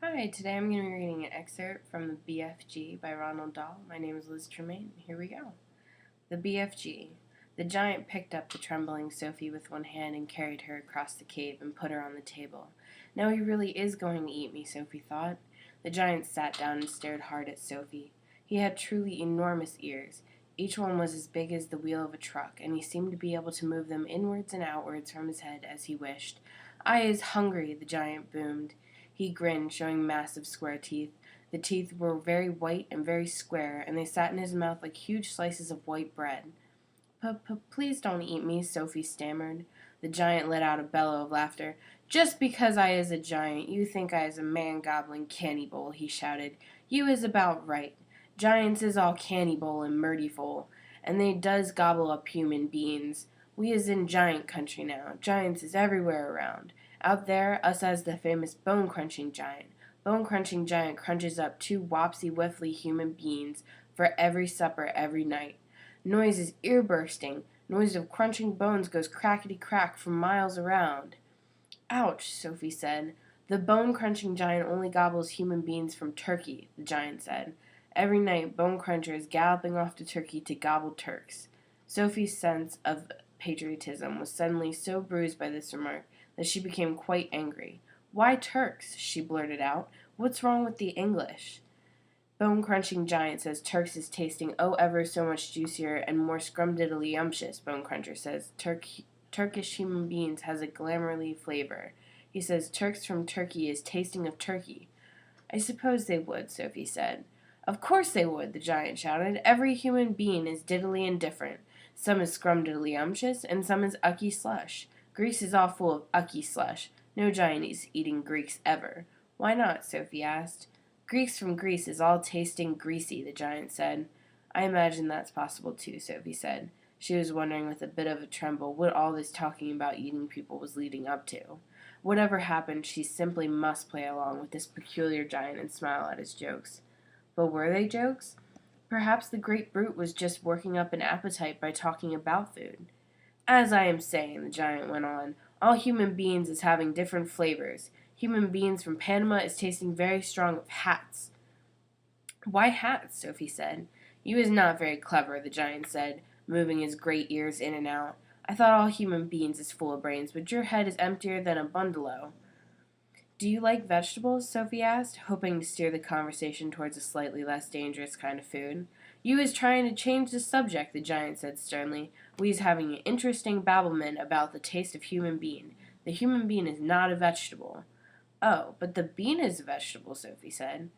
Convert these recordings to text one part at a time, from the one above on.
Hi, today I'm going to be reading an excerpt from the BFG by Ronald Dahl. My name is Liz Tremaine. Here we go. The BFG. The giant picked up the trembling Sophie with one hand and carried her across the cave and put her on the table. Now he really is going to eat me, Sophie thought. The giant sat down and stared hard at Sophie. He had truly enormous ears. Each one was as big as the wheel of a truck, and he seemed to be able to move them inwards and outwards from his head as he wished. "I is hungry," the giant boomed. He grinned, showing massive square teeth. The teeth were very white and very square, and they sat in his mouth like huge slices of white bread. "Please don't eat me," Sophie stammered. The giant let out a bellow of laughter. "Just because I is a giant, you think I is a man-gobbling cannibal," he shouted. "You is about right. Giants is all cannibal and murdyful, and they does gobble up human beings. We is in giant country now. Giants is everywhere around. Out there, us has the famous bone-crunching giant. Bone-crunching giant crunches up 2 wopsy-wiffly human beings for every supper every night. Noise is ear-bursting. Noise of crunching bones goes crackety-crack for miles around." "Ouch," Sophie said. "The bone-crunching giant only gobbles human beings from Turkey," the giant said. "Every night, Bone Cruncher is galloping off to Turkey to gobble Turks." Sophie's sense of patriotism was suddenly so bruised by this remark that she became quite angry. "Why Turks?" she blurted out. "What's wrong with the English?" "Bone-crunching giant says Turks is tasting ever so much juicier and more scrumdiddly-umptious," Bone Cruncher says. Turkish human beings has a glamourly flavor. He says Turks from Turkey is tasting of Turkey." "I suppose they would," Sophie said. "Of course they would," the giant shouted. "Every human being is diddly indifferent. Some is scrumdiddly-umptious, and some is ucky slush. Greece is all full of ucky slush. No giant is eating Greeks ever." "Why not?" Sophie asked. "Greeks from Greece is all tasting greasy," the giant said. "I imagine that's possible too," Sophie said. She was wondering with a bit of a tremble what all this talking about eating people was leading up to. Whatever happened, she simply must play along with this peculiar giant and smile at his jokes. But were they jokes? Perhaps the great brute was just working up an appetite by talking about food. "As I am saying," the giant went on, "all human beings is having different flavors. Human beings from Panama is tasting very strong of hats." "Why hats?" Sophie said. "You is not very clever," the giant said, moving his great ears in and out. "I thought all human beings is full of brains, but your head is emptier than a bundalo." "Do you like vegetables?" Sophie asked, hoping to steer the conversation towards a slightly less dangerous kind of food. "You is trying to change the subject," the giant said sternly. "We is having an interesting babblement about the taste of human being. The human being is not a vegetable." "Oh, but the bean is a vegetable," Sophie said.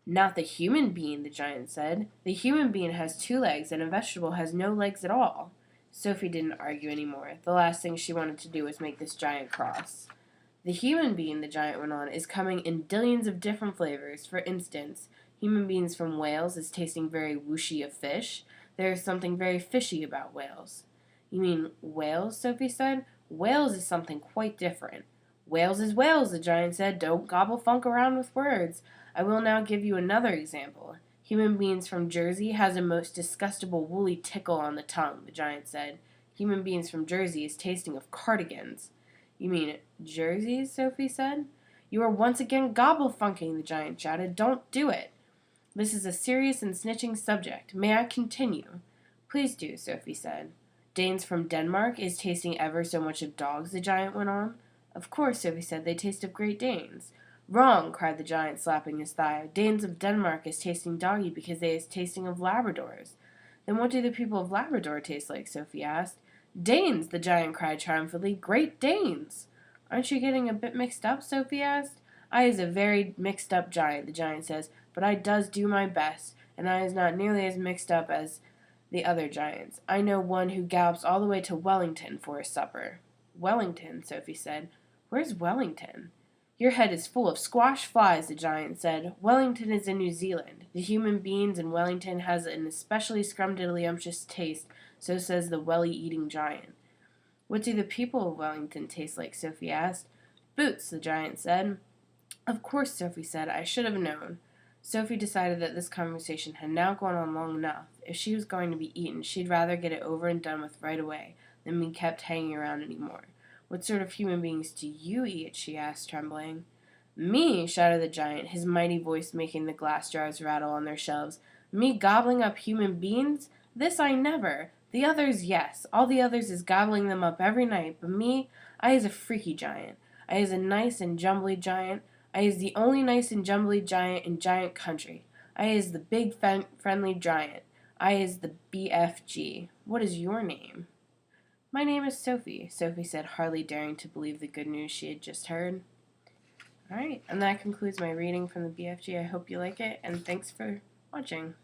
"Not the human being," the giant said. "The human being has 2 legs, and a vegetable has no legs at all." Sophie didn't argue any more. The last thing she wanted to do was make this giant cross. "The human being," the giant went on, "is coming in dillions of different flavors. For instance, human beings from Wales is tasting very whooshy of fish. There is something very fishy about Wales." "You mean whales?" Sophie said. "Wales is something quite different." "Wales is Wales," the giant said. "Don't gobble funk around with words. I will now give you another example. Human beings from Jersey has a most disgustable woolly tickle on the tongue," the giant said. "Human beings from Jersey is tasting of cardigans." "You mean jerseys?" Sophie said. "You are once again gobble-funking," the giant shouted. "Don't do it. This is a serious and snitching subject. May I continue?" "Please do," Sophie said. "Danes from Denmark is tasting ever so much of dogs," the giant went on. "Of course," Sophie said, "they taste of Great Danes." "Wrong," cried the giant, slapping his thigh. "Danes of Denmark is tasting doggy because they is tasting of Labradors." "Then what do the people of Labrador taste like?" Sophie asked. "Danes!" the giant cried triumphantly. "Great Danes!" "Aren't you getting a bit mixed up?" Sophie asked. "I is a very mixed up giant," the giant says, "but I does do my best, and I is not nearly as mixed up as the other giants. I know one who gallops all the way to Wellington for his supper." "Wellington?" Sophie said. "Where's Wellington?" "Your head is full of squash flies," the giant said. "Wellington is in New Zealand. The human beings in Wellington has an especially scrumdiddlyumptious taste, so says the welly-eating giant." "What do the people of Wellington taste like?" Sophie asked. "Boots," the giant said. "Of course," Sophie said. "I should have known." Sophie decided that this conversation had now gone on long enough. If she was going to be eaten, she'd rather get it over and done with right away than be kept hanging around any more. "What sort of human beings do you eat?" she asked, trembling. "Me!" shouted the giant, his mighty voice making the glass jars rattle on their shelves. "Me gobbling up human beings? This I never! The others, yes, all the others is gobbling them up every night, but me, I is a freaky giant. I is a nice and jumbly giant. I is the only nice and jumbly giant in giant country. I is the big friendly giant. I is the BFG. What is your name?" "My name is Sophie," Sophie said, hardly daring to believe the good news she had just heard. All right, and that concludes my reading from the BFG. I hope you like it, and thanks for watching.